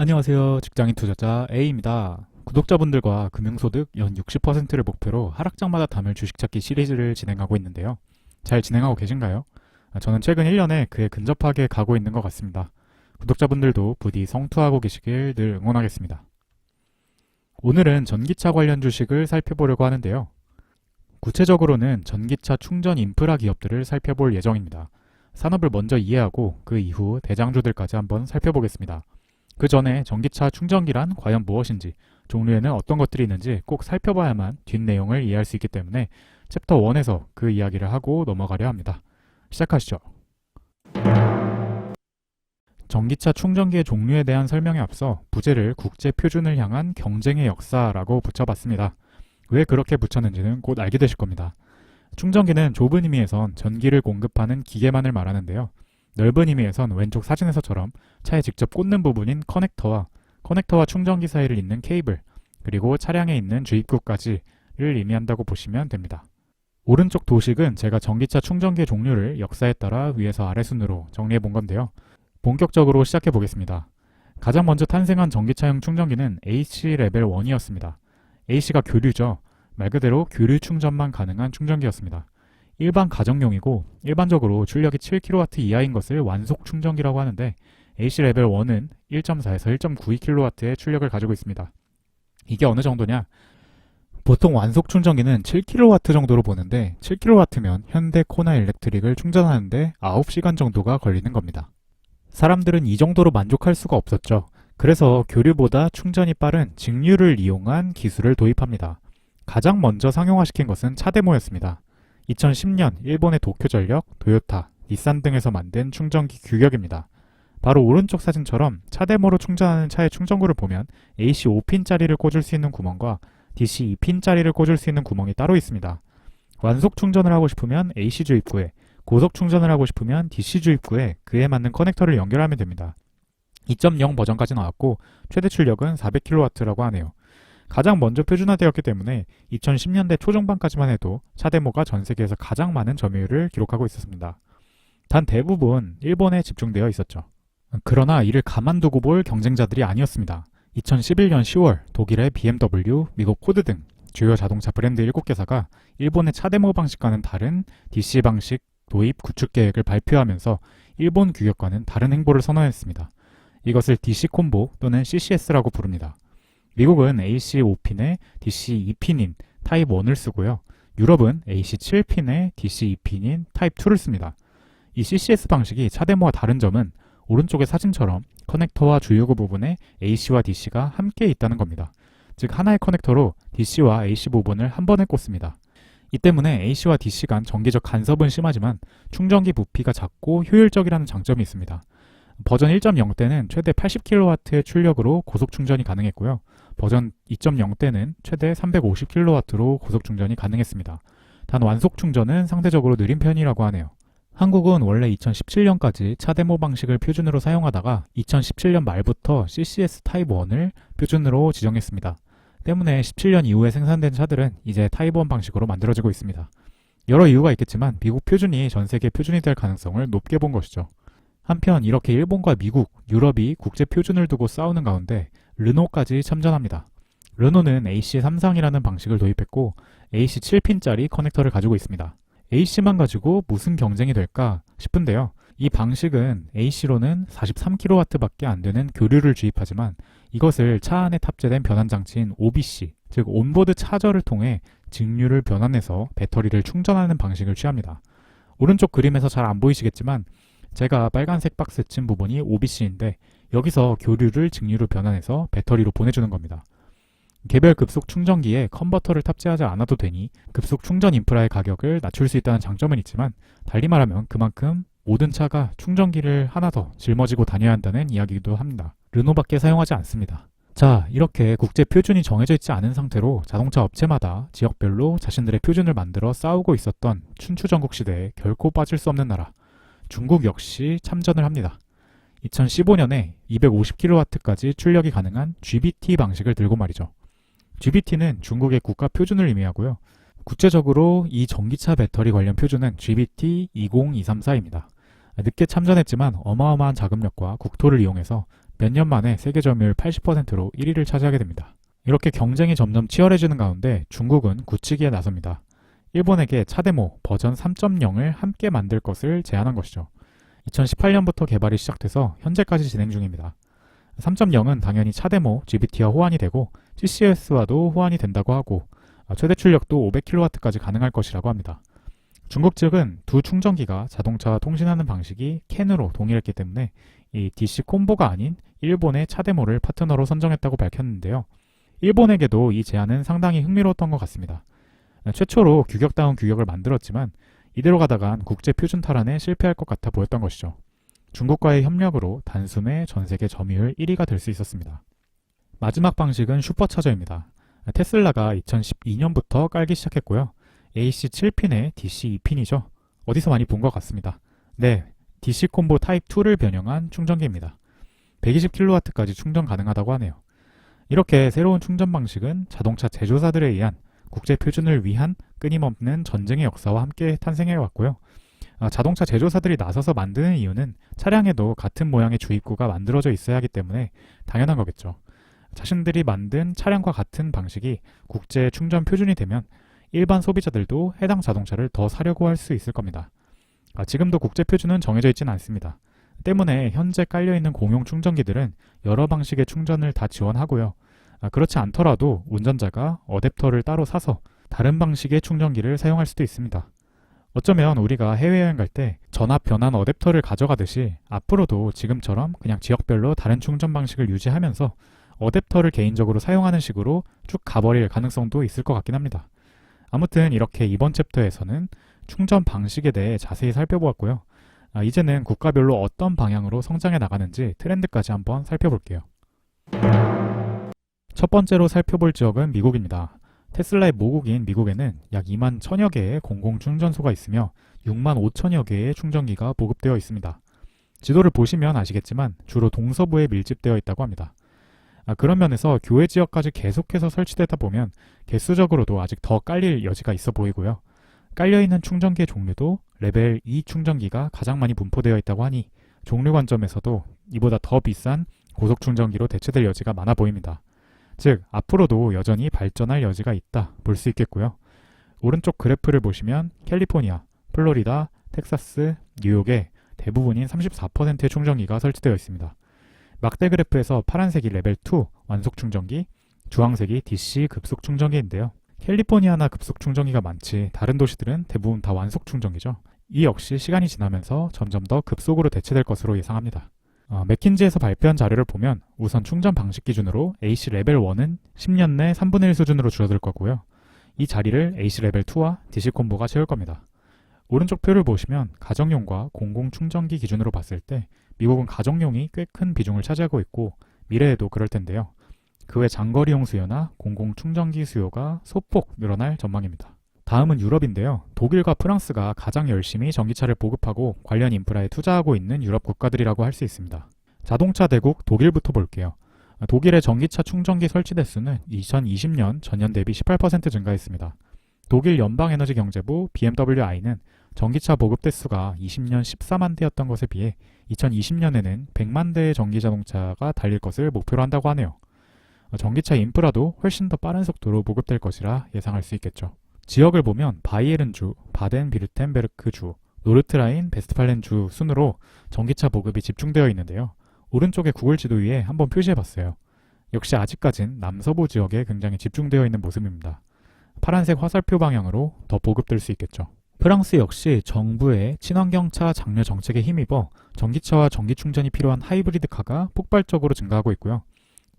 안녕하세요. 직장인 투자자 A입니다. 구독자분들과 금융소득 연 60%를 목표로 하락장마다 담을 주식 찾기 시리즈를 진행하고 있는데요. 잘 진행하고 계신가요? 저는 최근 1년에 그에 근접하게 가고 있는 것 같습니다. 구독자분들도 부디 성투하고 계시길 늘 응원하겠습니다. 오늘은 전기차 관련 주식을 살펴보려고 하는데요. 구체적으로는 전기차 충전 인프라 기업들을 살펴볼 예정입니다. 산업을 먼저 이해하고 그 이후 대장주들까지 한번 살펴보겠습니다. 그 전에 전기차 충전기란 과연 무엇인지, 종류에는 어떤 것들이 있는지 꼭 살펴봐야만 뒷내용을 이해할 수 있기 때문에 챕터 1에서 그 이야기를 하고 넘어가려 합니다. 시작하시죠. 전기차 충전기의 종류에 대한 설명에 앞서 부제를 국제 표준을 향한 경쟁의 역사라고 붙여봤습니다. 왜 그렇게 붙였는지는 곧 알게 되실 겁니다. 충전기는 좁은 의미에선 전기를 공급하는 기계만을 말하는데요. 넓은 의미에선 왼쪽 사진에서처럼 차에 직접 꽂는 부분인 커넥터와 충전기 사이를 잇는 케이블, 그리고 차량에 있는 주입구까지를 의미한다고 보시면 됩니다. 오른쪽 도식은 제가 전기차 충전기의 종류를 역사에 따라 위에서 아래 순으로 정리해 본 건데요. 본격적으로 시작해 보겠습니다. 가장 먼저 탄생한 전기차용 충전기는 AC 레벨 1이었습니다. AC가 교류죠. 말 그대로 교류 충전만 가능한 충전기였습니다. 일반 가정용이고 일반적으로 출력이 7kW 이하인 것을 완속 충전기라고 하는데 AC 레벨 1은 1.4에서 1.92kW의 출력을 가지고 있습니다. 이게 어느 정도냐? 보통 완속 충전기는 7kW 정도로 보는데 7kW면 현대 코나 일렉트릭을 충전하는데 9시간 정도가 걸리는 겁니다. 사람들은 이 정도로 만족할 수가 없었죠. 그래서 교류보다 충전이 빠른 직류를 이용한 기술을 도입합니다. 가장 먼저 상용화시킨 것은 차데모였습니다. 2010년 일본의 도쿄전력, 도요타, 닛산 등에서 만든 충전기 규격입니다. 바로 오른쪽 사진처럼 차데모로 충전하는 차의 충전구를 보면 AC 5핀짜리를 꽂을 수 있는 구멍과 DC 2핀짜리를 꽂을 수 있는 구멍이 따로 있습니다. 완속 충전을 하고 싶으면 AC 주입구에, 고속 충전을 하고 싶으면 DC 주입구에 그에 맞는 커넥터를 연결하면 됩니다. 2.0 버전까지 나왔고 최대 출력은 400kW라고 하네요. 가장 먼저 표준화되었기 때문에 2010년대 초중반까지만 해도 차데모가 전 세계에서 가장 많은 점유율을 기록하고 있었습니다. 단 대부분 일본에 집중되어 있었죠. 그러나 이를 가만두고 볼 경쟁자들이 아니었습니다. 2011년 10월 독일의 BMW, 미국 포드 등 주요 자동차 브랜드 7개사가 일본의 차데모 방식과는 다른 DC 방식 도입 구축 계획을 발표하면서 일본 규격과는 다른 행보를 선언했습니다. 이것을 DC 콤보 또는 CCS라고 부릅니다. 미국은 AC 5핀에 DC 2핀인 타입 1을 쓰고요. 유럽은 AC 7핀에 DC 2핀인 타입 2를 씁니다. 이 CCS 방식이 차데모와 다른 점은 오른쪽의 사진처럼 커넥터와 주요구 부분에 AC와 DC가 함께 있다는 겁니다. 즉 하나의 커넥터로 DC와 AC 부분을 한 번에 꽂습니다. 이 때문에 AC와 DC 간 전기적 간섭은 심하지만 충전기 부피가 작고 효율적이라는 장점이 있습니다. 버전 1.0 때는 최대 80kW의 출력으로 고속 충전이 가능했고요. 버전 2.0 때는 최대 350kW로 고속 충전이 가능했습니다. 단 완속 충전은 상대적으로 느린 편이라고 하네요. 한국은 원래 2017년까지 차데모 방식을 표준으로 사용하다가 2017년 말부터 CCS 타입 1을 표준으로 지정했습니다. 때문에 17년 이후에 생산된 차들은 이제 타입 1 방식으로 만들어지고 있습니다. 여러 이유가 있겠지만 미국 표준이 전 세계 표준이 될 가능성을 높게 본 것이죠. 한편 이렇게 일본과 미국, 유럽이 국제 표준을 두고 싸우는 가운데 르노까지 참전합니다. 르노는 AC3상이라는 방식을 도입했고 AC 7핀짜리 커넥터를 가지고 있습니다. AC만 가지고 무슨 경쟁이 될까 싶은데요. 이 방식은 AC로는 43kW밖에 안 되는 교류를 주입하지만 이것을 차 안에 탑재된 변환장치인 OBC, 즉 온보드 차저를 통해 직류를 변환해서 배터리를 충전하는 방식을 취합니다. 오른쪽 그림에서 잘 안 보이시겠지만 제가 빨간색 박스 친 부분이 OBC인데 여기서 교류를 직류로 변환해서 배터리로 보내주는 겁니다. 개별 급속 충전기에 컨버터를 탑재하지 않아도 되니 급속 충전 인프라의 가격을 낮출 수 있다는 장점은 있지만 달리 말하면 그만큼 모든 차가 충전기를 하나 더 짊어지고 다녀야 한다는 이야기이기도 합니다. 르노밖에 사용하지 않습니다. 자, 이렇게 국제 표준이 정해져 있지 않은 상태로 자동차 업체마다 지역별로 자신들의 표준을 만들어 싸우고 있었던 춘추전국 시대에 결코 빠질 수 없는 나라 중국 역시 참전을 합니다. 2015년에 250kW까지 출력이 가능한 GBT 방식을 들고 말이죠. GBT는 중국의 국가 표준을 의미하고요. 구체적으로 이 전기차 배터리 관련 표준은 GBT 20234입니다. 늦게 참전했지만 어마어마한 자금력과 국토를 이용해서 몇 년 만에 세계 점유율 80%로 1위를 차지하게 됩니다. 이렇게 경쟁이 점점 치열해지는 가운데 중국은 굳히기에 나섭니다. 일본에게 차데모 버전 3.0을 함께 만들 것을 제안한 것이죠. 2018년부터 개발이 시작돼서 현재까지 진행 중입니다. 3.0은 당연히 차데모 GBT와 호환이 되고 CCS와도 호환이 된다고 하고 최대 출력도 500kW까지 가능할 것이라고 합니다. 중국 측은 두 충전기가 자동차와 통신하는 방식이 캔으로 동일했기 때문에 이 DC 콤보가 아닌 일본의 차데모를 파트너로 선정했다고 밝혔는데요. 일본에게도 이 제안은 상당히 흥미로웠던 것 같습니다. 최초로 규격다운 규격을 만들었지만 이대로 가다간 국제 표준 탈환에 실패할 것 같아 보였던 것이죠. 중국과의 협력으로 단숨에 전세계 점유율 1위가 될 수 있었습니다. 마지막 방식은 슈퍼차저입니다. 테슬라가 2012년부터 깔기 시작했고요. AC 7핀에 DC 2핀이죠. 어디서 많이 본 것 같습니다. 네, DC 콤보 타입 2를 변형한 충전기입니다. 120kW까지 충전 가능하다고 하네요. 이렇게 새로운 충전 방식은 자동차 제조사들에 의한 국제 표준을 위한 끊임없는 전쟁의 역사와 함께 탄생해 왔고요. 자동차 제조사들이 나서서 만드는 이유는 차량에도 같은 모양의 주입구가 만들어져 있어야 하기 때문에 당연한 거겠죠. 자신들이 만든 차량과 같은 방식이 국제 충전 표준이 되면 일반 소비자들도 해당 자동차를 더 사려고 할 수 있을 겁니다. 지금도 국제 표준은 정해져 있지는 않습니다. 때문에 현재 깔려있는 공용 충전기들은 여러 방식의 충전을 다 지원하고요. 그렇지 않더라도 운전자가 어댑터를 따로 사서 다른 방식의 충전기를 사용할 수도 있습니다. 어쩌면 우리가 해외여행 갈 때 전압 변환 어댑터를 가져가듯이 앞으로도 지금처럼 그냥 지역별로 다른 충전 방식을 유지하면서 어댑터를 개인적으로 사용하는 식으로 쭉 가버릴 가능성도 있을 것 같긴 합니다. 아무튼 이렇게 이번 챕터에서는 충전 방식에 대해 자세히 살펴보았고요. 이제는 국가별로 어떤 방향으로 성장해 나가는지 트렌드까지 한번 살펴볼게요. 첫 번째로 살펴볼 지역은 미국입니다. 테슬라의 모국인 미국에는 약 2만 1000여 개의 공공충전소가 있으며 6만 5천여 개의 충전기가 보급되어 있습니다. 지도를 보시면 아시겠지만 주로 동서부에 밀집되어 있다고 합니다. 그런 면에서 교외 지역까지 계속해서 설치되다 보면 개수적으로도 아직 더 깔릴 여지가 있어 보이고요. 깔려있는 충전기의 종류도 레벨 2 충전기가 가장 많이 분포되어 있다고 하니 종류 관점에서도 이보다 더 비싼 고속충전기로 대체될 여지가 많아 보입니다. 즉 앞으로도 여전히 발전할 여지가 있다 볼 수 있겠고요. 오른쪽 그래프를 보시면 캘리포니아, 플로리다, 텍사스, 뉴욕에 대부분인 34%의 충전기가 설치되어 있습니다. 막대 그래프에서 파란색이 레벨 2 완속 충전기, 주황색이 DC 급속 충전기인데요. 캘리포니아나 급속 충전기가 많지 다른 도시들은 대부분 다 완속 충전기죠. 이 역시 시간이 지나면서 점점 더 급속으로 대체될 것으로 예상합니다. 맥킨지에서 발표한 자료를 보면 우선 충전 방식 기준으로 AC 레벨 1은 10년 내 3분의 1 수준으로 줄어들 거고요. 이 자리를 AC 레벨 2와 DC 콤보가 채울 겁니다. 오른쪽 표를 보시면 가정용과 공공 충전기 기준으로 봤을 때 미국은 가정용이 꽤 큰 비중을 차지하고 있고 미래에도 그럴 텐데요. 그 외 장거리용 수요나 공공 충전기 수요가 소폭 늘어날 전망입니다. 다음은 유럽인데요. 독일과 프랑스가 가장 열심히 전기차를 보급하고 관련 인프라에 투자하고 있는 유럽 국가들이라고 할 수 있습니다. 자동차 대국 독일부터 볼게요. 독일의 전기차 충전기 설치 대수는 2020년 전년 대비 18% 증가했습니다. 독일 연방에너지경제부 BMWi는 전기차 보급 대수가 20년 14만 대였던 것에 비해 2020년에는 100만 대의 전기자동차가 달릴 것을 목표로 한다고 하네요. 전기차 인프라도 훨씬 더 빠른 속도로 보급될 것이라 예상할 수 있겠죠. 지역을 보면 바이에른주, 바덴비르텐베르크주, 노르트라인, 베스트팔렌주 순으로 전기차 보급이 집중되어 있는데요. 오른쪽의 구글 지도 위에 한번 표시해봤어요. 역시 아직까진 남서부 지역에 굉장히 집중되어 있는 모습입니다. 파란색 화살표 방향으로 더 보급될 수 있겠죠. 프랑스 역시 정부의 친환경차 장려 정책에 힘입어 전기차와 전기충전이 필요한 하이브리드카가 폭발적으로 증가하고 있고요.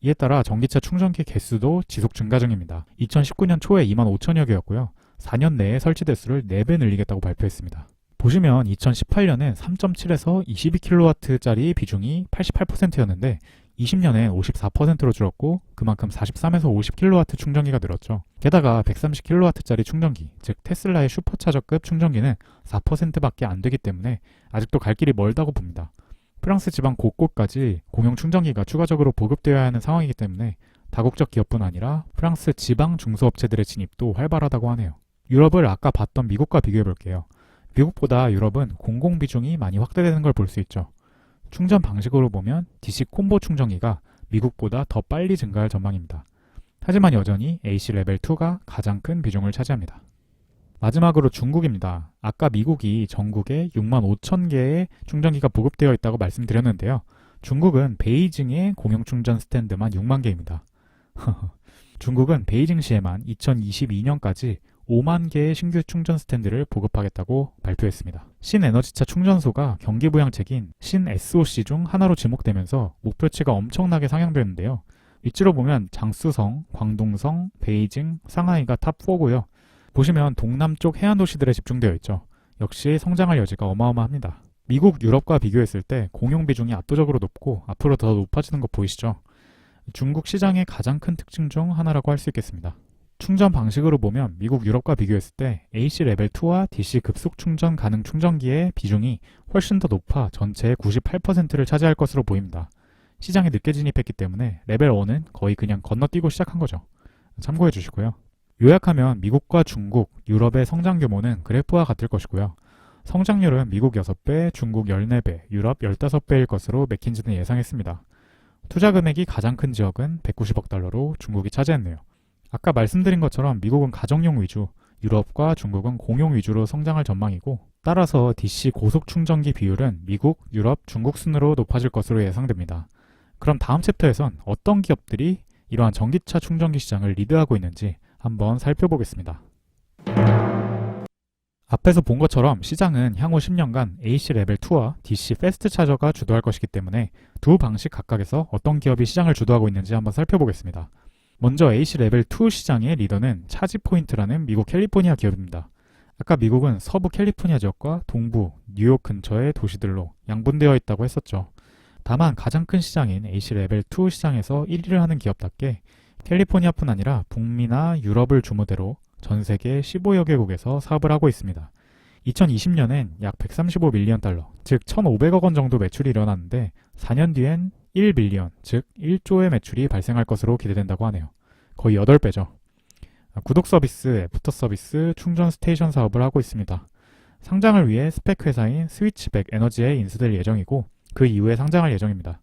이에 따라 전기차 충전기 개수도 지속 증가 중입니다. 2019년 초에 2만 5천여 개였고요. 4년 내에 설치 대수를 4배 늘리겠다고 발표했습니다. 보시면 2018년엔 3.7에서 22kW짜리 비중이 88%였는데 20년에 54%로 줄었고 그만큼 43에서 50kW 충전기가 늘었죠. 게다가 130kW짜리 충전기, 즉 테슬라의 슈퍼차저급 충전기는 4%밖에 안 되기 때문에 아직도 갈 길이 멀다고 봅니다. 프랑스 지방 곳곳까지 공용 충전기가 추가적으로 보급되어야 하는 상황이기 때문에 다국적 기업뿐 아니라 프랑스 지방 중소업체들의 진입도 활발하다고 하네요. 유럽을 아까 봤던 미국과 비교해 볼게요. 미국보다 유럽은 공공 비중이 많이 확대되는 걸 볼 수 있죠. 충전 방식으로 보면 DC 콤보 충전기가 미국보다 더 빨리 증가할 전망입니다. 하지만 여전히 AC 레벨 2가 가장 큰 비중을 차지합니다. 마지막으로 중국입니다. 아까 미국이 전국에 6만 5천 개의 충전기가 보급되어 있다고 말씀드렸는데요. 중국은 베이징의 공용 충전 스탠드만 6만 개입니다. 중국은 베이징시에만 2022년까지 5만 개의 신규 충전 스탠드를 보급하겠다고 발표했습니다. 신에너지차 충전소가 경기 부양책인 신SOC 중 하나로 지목되면서 목표치가 엄청나게 상향되는데요. 위치로 보면 장쑤성, 광동성, 베이징, 상하이가 탑4고요. 보시면 동남쪽 해안 도시들에 집중되어 있죠. 역시 성장할 여지가 어마어마합니다. 미국, 유럽과 비교했을 때 공용 비중이 압도적으로 높고 앞으로 더 높아지는 거 보이시죠? 중국 시장의 가장 큰 특징 중 하나라고 할 수 있겠습니다. 충전 방식으로 보면 미국, 유럽과 비교했을 때 AC 레벨 2와 DC 급속 충전 가능 충전기의 비중이 훨씬 더 높아 전체의 98%를 차지할 것으로 보입니다. 시장에 늦게 진입했기 때문에 레벨 1은 거의 그냥 건너뛰고 시작한 거죠. 참고해 주시고요. 요약하면 미국과 중국, 유럽의 성장 규모는 그래프와 같을 것이고요. 성장률은 미국 6배, 중국 14배, 유럽 15배일 것으로 맥킨지는 예상했습니다. 투자 금액이 가장 큰 지역은 190억 달러로 중국이 차지했네요. 아까 말씀드린 것처럼 미국은 가정용 위주, 유럽과 중국은 공용 위주로 성장할 전망이고 따라서 DC 고속 충전기 비율은 미국, 유럽, 중국 순으로 높아질 것으로 예상됩니다. 그럼 다음 챕터에선 어떤 기업들이 이러한 전기차 충전기 시장을 리드하고 있는지 한번 살펴보겠습니다. 앞에서 본 것처럼 시장은 향후 10년간 AC 레벨 2와 DC 패스트 차저가 주도할 것이기 때문에 두 방식 각각에서 어떤 기업이 시장을 주도하고 있는지 한번 살펴보겠습니다. 먼저 AC 레벨 2 시장의 리더는 차지포인트라는 미국 캘리포니아 기업입니다. 아까 미국은 서부 캘리포니아 지역과 동부 뉴욕 근처의 도시들로 양분되어 있다고 했었죠. 다만 가장 큰 시장인 AC 레벨 2 시장에서 1위를 하는 기업답게 캘리포니아뿐 아니라 북미나 유럽을 주무대로 전 세계 15여 개국에서 사업을 하고 있습니다. 2020년엔 약 135밀리언 달러, 즉 1,500억 원 정도 매출이 일어났는데 4년 뒤엔 1빌리언, 즉 1조의 매출이 발생할 것으로 기대된다고 하네요. 거의 8배죠. 구독 서비스, 애프터 서비스, 충전 스테이션 사업을 하고 있습니다. 상장을 위해 스펙 회사인 스위치백 에너지에 인수될 예정이고 그 이후에 상장할 예정입니다.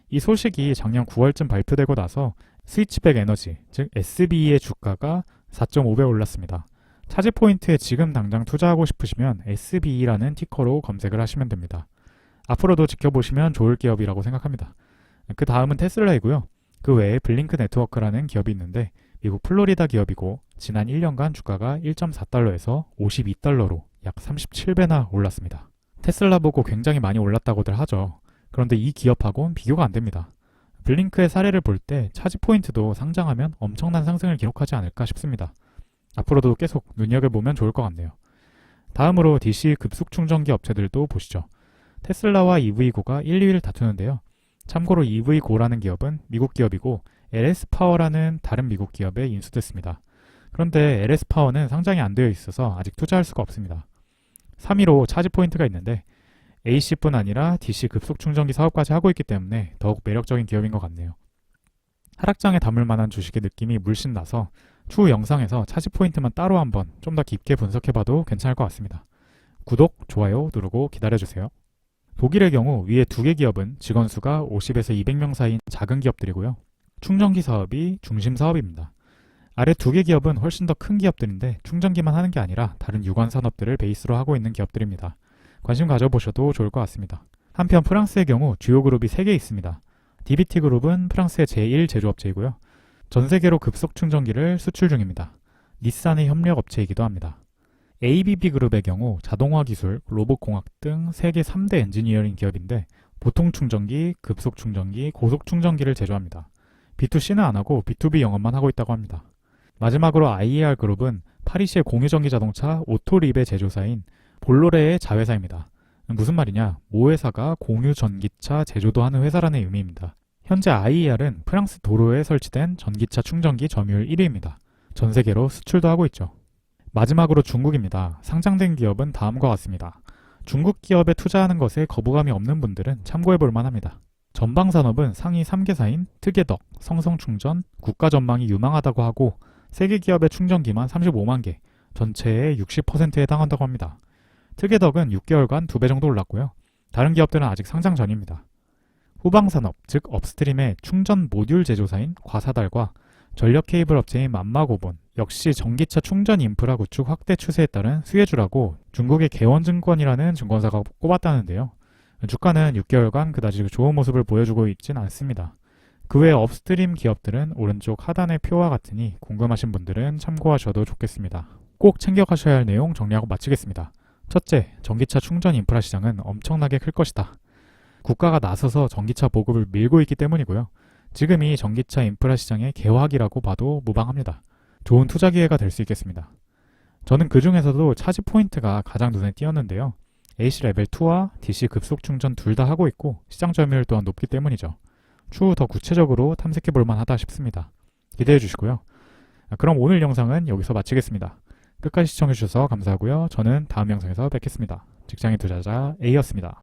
이 소식이 작년 9월쯤 발표되고 나서 스위치백 에너지, 즉 SBE의 주가가 4.5배 올랐습니다. 차지포인트에 지금 당장 투자하고 싶으시면 SBE라는 티커로 검색을 하시면 됩니다. 앞으로도 지켜보시면 좋을 기업이라고 생각합니다. 그 다음은 테슬라이고요. 그 외에 블링크 네트워크라는 기업이 있는데 미국 플로리다 기업이고 지난 1년간 주가가 1.4달러에서 52달러로 약 37배나 올랐습니다. 테슬라 보고 굉장히 많이 올랐다고들 하죠. 그런데 이 기업하고는 비교가 안 됩니다. 블링크의 사례를 볼 때 차지포인트도 상장하면 엄청난 상승을 기록하지 않을까 싶습니다. 앞으로도 계속 눈여겨보면 좋을 것 같네요. 다음으로 DC 급속 충전기 업체들도 보시죠. 테슬라와 EV고가 1, 2위를 다투는데요. 참고로 EV고라는 기업은 미국 기업이고 LS파워라는 다른 미국 기업에 인수됐습니다. 그런데 LS파워는 상장이 안 되어 있어서 아직 투자할 수가 없습니다. 3위로 차지포인트가 있는데 AC뿐 아니라 DC 급속 충전기 사업까지 하고 있기 때문에 더욱 매력적인 기업인 것 같네요. 하락장에 담을 만한 주식의 느낌이 물씬 나서 추후 영상에서 차지포인트만 따로 한번 좀 더 깊게 분석해봐도 괜찮을 것 같습니다. 구독, 좋아요 누르고 기다려주세요. 독일의 경우 위에 2개 기업은 직원 수가 50에서 200명 사이인 작은 기업들이고요. 충전기 사업이 중심 사업입니다. 아래 2개 기업은 훨씬 더 큰 기업들인데 충전기만 하는 게 아니라 다른 유관 산업들을 베이스로 하고 있는 기업들입니다. 관심 가져보셔도 좋을 것 같습니다. 한편 프랑스의 경우 주요 그룹이 3개 있습니다. DBT 그룹은 프랑스의 제1 제조업체이고요. 전 세계로 급속 충전기를 수출 중입니다. 닛산의 협력 업체이기도 합니다. ABB 그룹의 경우 자동화 기술, 로봇공학 등 세계 3대 엔지니어링 기업인데 보통 충전기, 급속 충전기, 고속 충전기를 제조합니다. B2C는 안 하고 B2B 영업만 하고 있다고 합니다. 마지막으로 IER 그룹은 파리시의 공유전기 자동차 오토립의 제조사인 볼로레의 자회사입니다. 무슨 말이냐? 모 회사가 공유전기차 제조도 하는 회사라는 의미입니다. 현재 IER은 프랑스 도로에 설치된 전기차 충전기 점유율 1위입니다. 전 세계로 수출도 하고 있죠. 마지막으로 중국입니다. 상장된 기업은 다음과 같습니다. 중국 기업에 투자하는 것에 거부감이 없는 분들은 참고해볼 만합니다. 전방산업은 상위 3개사인 트게덕, 성성충전, 국가전망이 유망하다고 하고 세계 기업의 충전기만 35만 개, 전체의 60%에 해당한다고 합니다. 트게덕은 6개월간 2배 정도 올랐고요. 다른 기업들은 아직 상장 전입니다. 후방산업, 즉 업스트림의 충전 모듈 제조사인 과사달과 전력 케이블 업체인 맘마고본, 역시 전기차 충전 인프라 구축 확대 추세에 따른 수혜주라고 중국의 개원증권이라는 증권사가 꼽았다는데요. 주가는 6개월간 그다지 좋은 모습을 보여주고 있진 않습니다. 그 외 업스트림 기업들은 오른쪽 하단의 표와 같으니 궁금하신 분들은 참고하셔도 좋겠습니다. 꼭 챙겨가셔야 할 내용 정리하고 마치겠습니다. 첫째, 전기차 충전 인프라 시장은 엄청나게 클 것이다. 국가가 나서서 전기차 보급을 밀고 있기 때문이고요. 지금이 전기차 인프라 시장의 개화기라고 봐도 무방합니다. 좋은 투자 기회가 될 수 있겠습니다. 저는 그 중에서도 차지 포인트가 가장 눈에 띄었는데요. AC 레벨2와 DC 급속 충전 둘 다 하고 있고 시장 점유율 또한 높기 때문이죠. 추후 더 구체적으로 탐색해 볼 만하다 싶습니다. 기대해 주시고요. 그럼 오늘 영상은 여기서 마치겠습니다. 끝까지 시청해 주셔서 감사하고요. 저는 다음 영상에서 뵙겠습니다. 직장인 투자자 A였습니다.